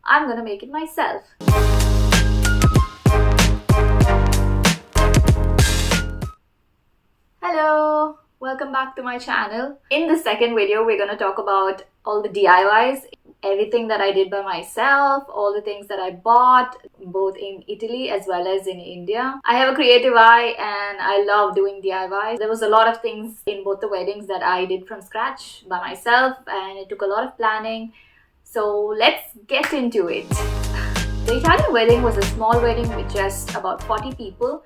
I'm gonna make it myself. Hello, welcome back to my channel. In the second video, we're gonna talk about all the DIYs, everything that I did by myself, all the things that I bought, both in Italy as well as in India. I have a creative eye and I love doing DIYs. There was a lot of things in both the weddings that I did from scratch by myself, and it took a lot of planning. So let's get into it. The Italian wedding was a small wedding with just about 40 people.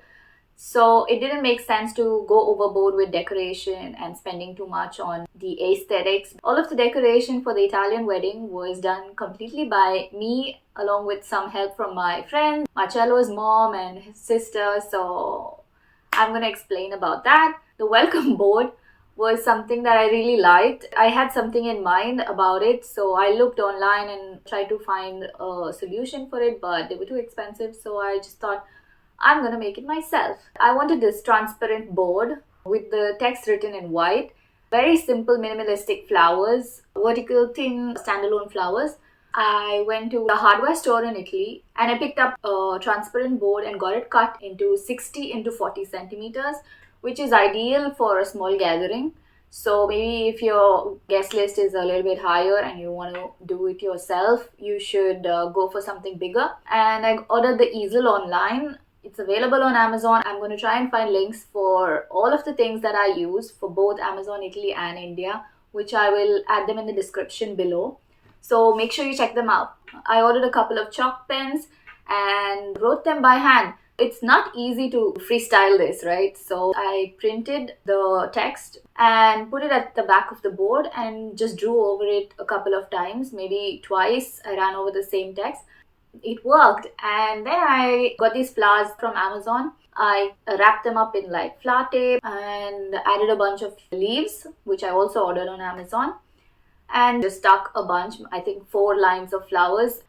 So it didn't make sense to go overboard with decoration and spending too much on the aesthetics. All of the decoration for the Italian wedding was done completely by me, along with some help from my friend, Marcello's mom and his sister. So I'm going to explain about that. The welcome board was something that I really liked. I had something in mind about it, so I looked online and tried to find a solution for it, but they were too expensive, so I just thought, I'm gonna make it myself. I wanted this transparent board with the text written in white. Very simple minimalistic flowers, vertical thin standalone flowers. I went to a hardware store in Italy and I picked up a transparent board and got it cut into 60 into 40 centimeters, which is ideal for a small gathering. So maybe if your guest list is a little bit higher and you want to do it yourself, you should go for something bigger. And I ordered the easel online. It's available on Amazon. I'm going to try and find links for all of the things that I use for both Amazon Italy and India, which I will add them in the description below. So make sure you check them out. I ordered a couple of chalk pens and wrote them by hand. It's not easy to freestyle this, right? So I printed the text and put it at the back of the board and just drew over it a couple of times, maybe twice. I ran over the same text. It worked, and then I got these flowers from Amazon. I wrapped them up in like flower tape and added a bunch of leaves, which I also ordered on Amazon, and just stuck a bunch, I think 4 lines of flowers,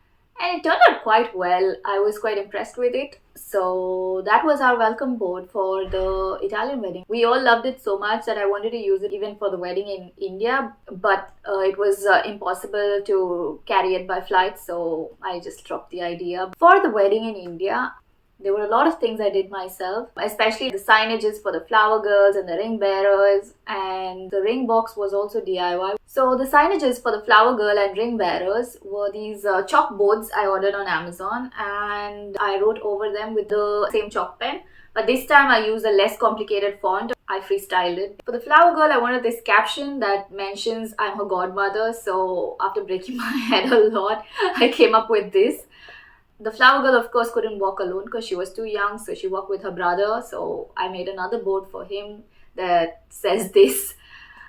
and it turned out quite well. I was quite impressed with it. So that was our welcome board for the Italian wedding. We all loved it so much that I wanted to use it even for the wedding in India, but it was impossible to carry it by flight, so I just dropped the idea. For the wedding in India, there were a lot of things I did myself, especially the signages for the flower girls and the ring bearers, and the ring box was also DIY. So the signages for the flower girl and ring bearers were these chalk boards I ordered on Amazon, and I wrote over them with the same chalk pen. But this time I used a less complicated font. I freestyled it. For the flower girl, I wanted this caption that mentions I'm her godmother. So after breaking my head a lot, I came up with this. The flower girl, of course, couldn't walk alone because she was too young, so she walked with her brother. So I made another board for him that says this.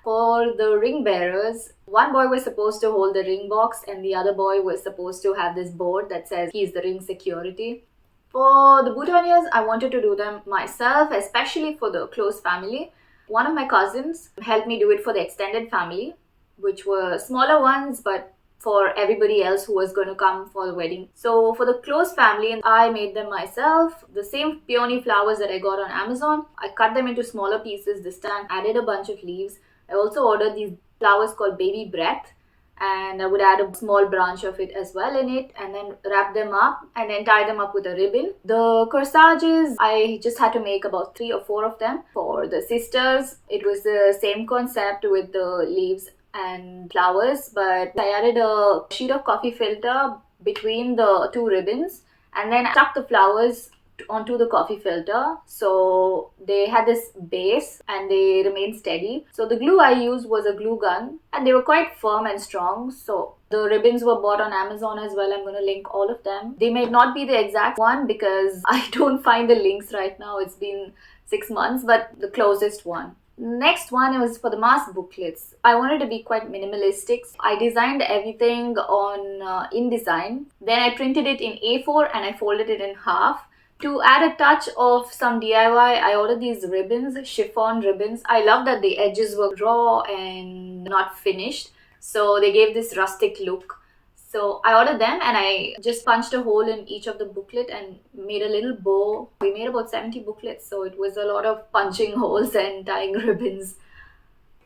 For the ring bearers, one boy was supposed to hold the ring box and the other boy was supposed to have this board that says he's the ring security. For the boutonnieres, I wanted to do them myself, especially for the close family. One of my cousins helped me do it for the extended family, which were smaller ones, but for everybody else who was going to come for the wedding. So for the close family, I made them myself. The same peony flowers that I got on Amazon, I cut them into smaller pieces this time, added a bunch of leaves. I also ordered these flowers called baby breath, and I would add a small branch of it as well in it, and then wrap them up and then tie them up with a ribbon. The corsages, I just had to make about 3 or 4 of them. For the sisters, it was the same concept with the leaves and flowers, but I added a sheet of coffee filter between the 2 ribbons and then stuck the flowers onto the coffee filter, so they had this base and they remained steady. So the glue I used was a glue gun and they were quite firm and strong. So the ribbons were bought on Amazon as well. I'm going to link all of them. They may not be the exact one because I don't find the links right now. It's been 6 months, but the closest one. Next one was for the mask booklets. I wanted to be quite minimalistic. I designed everything on InDesign. Then I printed it in A4 and I folded it in half. To add a touch of some DIY, I ordered these ribbons, chiffon ribbons. I love that the edges were raw and not finished, so they gave this rustic look. So I ordered them and I just punched a hole in each of the booklet and made a little bow. We made about 70 booklets, so it was a lot of punching holes and tying ribbons.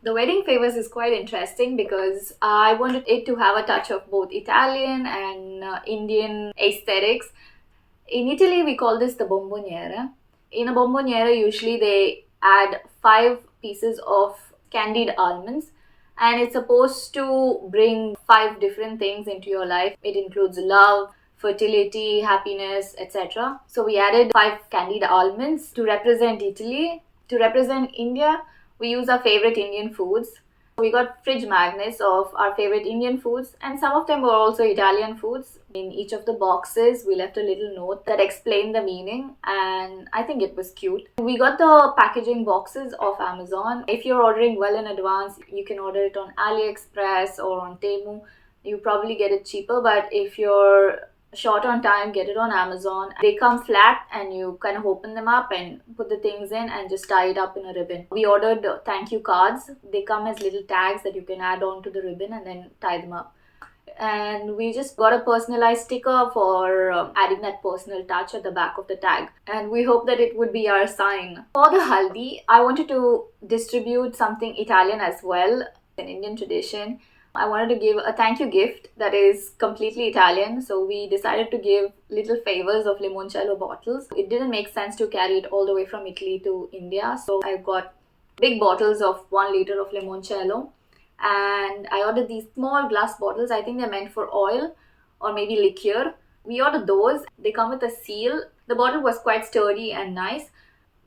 The wedding favors is quite interesting because I wanted it to have a touch of both Italian and Indian aesthetics. In Italy, we call this the bomboniere. In a bomboniere, usually they add 5 pieces of candied almonds, and it's supposed to bring 5 different things into your life. It includes love, fertility, happiness, etc. So we added 5 candied almonds to represent Italy. To represent India, we use our favorite Indian foods. We got fridge magnets of our favorite Indian foods, and some of them were also Italian foods. In each of the boxes, we left a little note that explained the meaning, and I think it was cute. We got the packaging boxes off Amazon. If you're ordering well in advance, you can order it on AliExpress or on Temu. You probably get it cheaper, but if you're short on time, get it on Amazon. They come flat and you kind of open them up and put the things in and just tie it up in a ribbon. We ordered thank you cards. They come as little tags that you can add on to the ribbon and then tie them up. And we just got a personalized sticker for adding that personal touch at the back of the tag, and we hope that it would be our sign. For the haldi, I wanted to distribute something Italian as well, an Indian tradition. I wanted to give a thank you gift that is completely Italian, so we decided to give little favors of limoncello bottles. It didn't make sense to carry it all the way from Italy to India, so I got big bottles of 1 liter of limoncello, and I ordered these small glass bottles. I think they're meant for oil or maybe liqueur. We ordered those. They come with a seal. The bottle was quite sturdy and nice.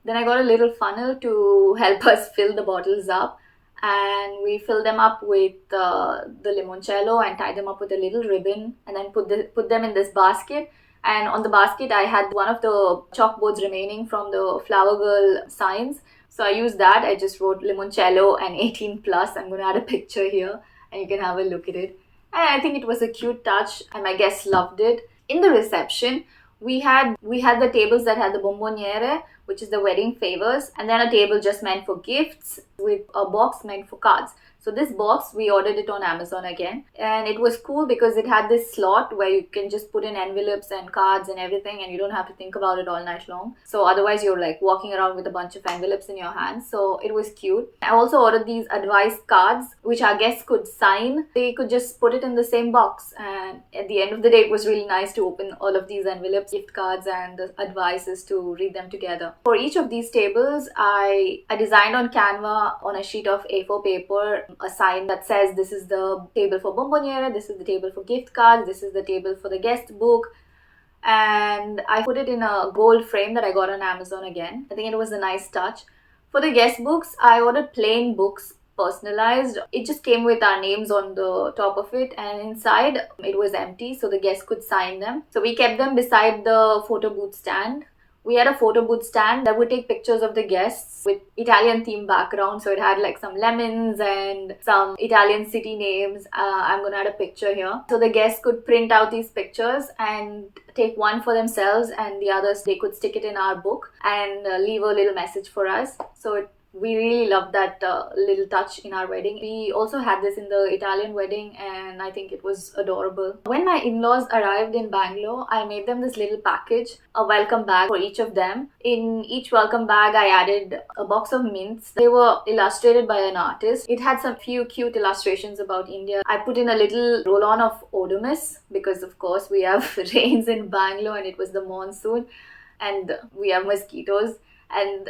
Then I got a little funnel to help us fill the bottles up, and we fill them up with the limoncello and tie them up with a little ribbon, and then put them in this basket. And on the basket I had one of the chalkboards remaining from the flower girl signs, so I used that. I just wrote limoncello and 18 plus. I'm going to add a picture here and you can have a look at it. And I think it was a cute touch and my guests loved it. In the reception, we had the tables that had the bomboniere, which is the wedding favors, and then a table just meant for gifts with a box meant for cards. So this box, we ordered it on Amazon again, and it was cool because it had this slot where you can just put in envelopes and cards and everything, and you don't have to think about it all night long. So otherwise you're like walking around with a bunch of envelopes in your hands. So it was cute. I also ordered these advice cards which our guests could sign. They could just put it in the same box, and at the end of the day it was really nice to open all of these envelopes, gift cards and the advices, to read them together. For each of these tables, I designed on Canva on a sheet of A4 paper a sign that says this is the table for bomboniere, this is the table for gift cards, this is the table for the guest book, and I put it in a gold frame that I got on Amazon again. I think it was a nice touch. For the guest books, I ordered plain books, personalized. It just came with our names on the top of it, and inside it was empty so the guests could sign them. So we kept them beside the photo booth stand. We had a photo booth stand that would take pictures of the guests with Italian theme background. So it had like some lemons and some Italian city names. I'm going to add a picture here. So the guests could print out these pictures and take one for themselves, and the others, they could stick it in our book and leave a little message for us. So we really loved that little touch in our wedding. We also had this in the Italian wedding, and I think it was adorable. When my in-laws arrived in Bangalore, I made them this little package, a welcome bag for each of them. In each welcome bag, I added a box of mints. They were illustrated by an artist. It had some few cute illustrations about India. I put in a little roll-on of odomus because, of course, we have rains in Bangalore and it was the monsoon and we have mosquitoes. And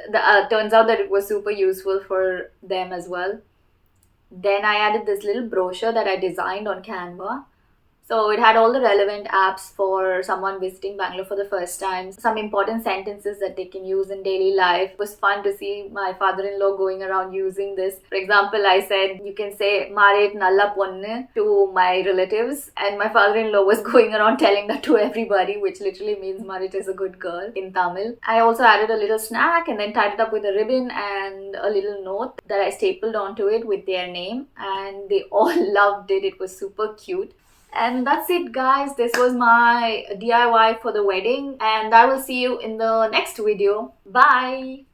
turns out that it was super useful for them as well. Then I added this little brochure that I designed on Canva. So it had all the relevant apps for someone visiting Bangalore for the first time, some important sentences that they can use in daily life. It was fun to see my father-in-law going around using this. For example, I said, you can say, Maret nalla ponne to my relatives. And my father-in-law was going around telling that to everybody, which literally means Maret is a good girl in Tamil. I also added a little snack and then tied it up with a ribbon and a little note that I stapled onto it with their name. And they all loved it. It was super cute. And that's it, guys. This was my DIY for the wedding, and I will see you in the next video. Bye.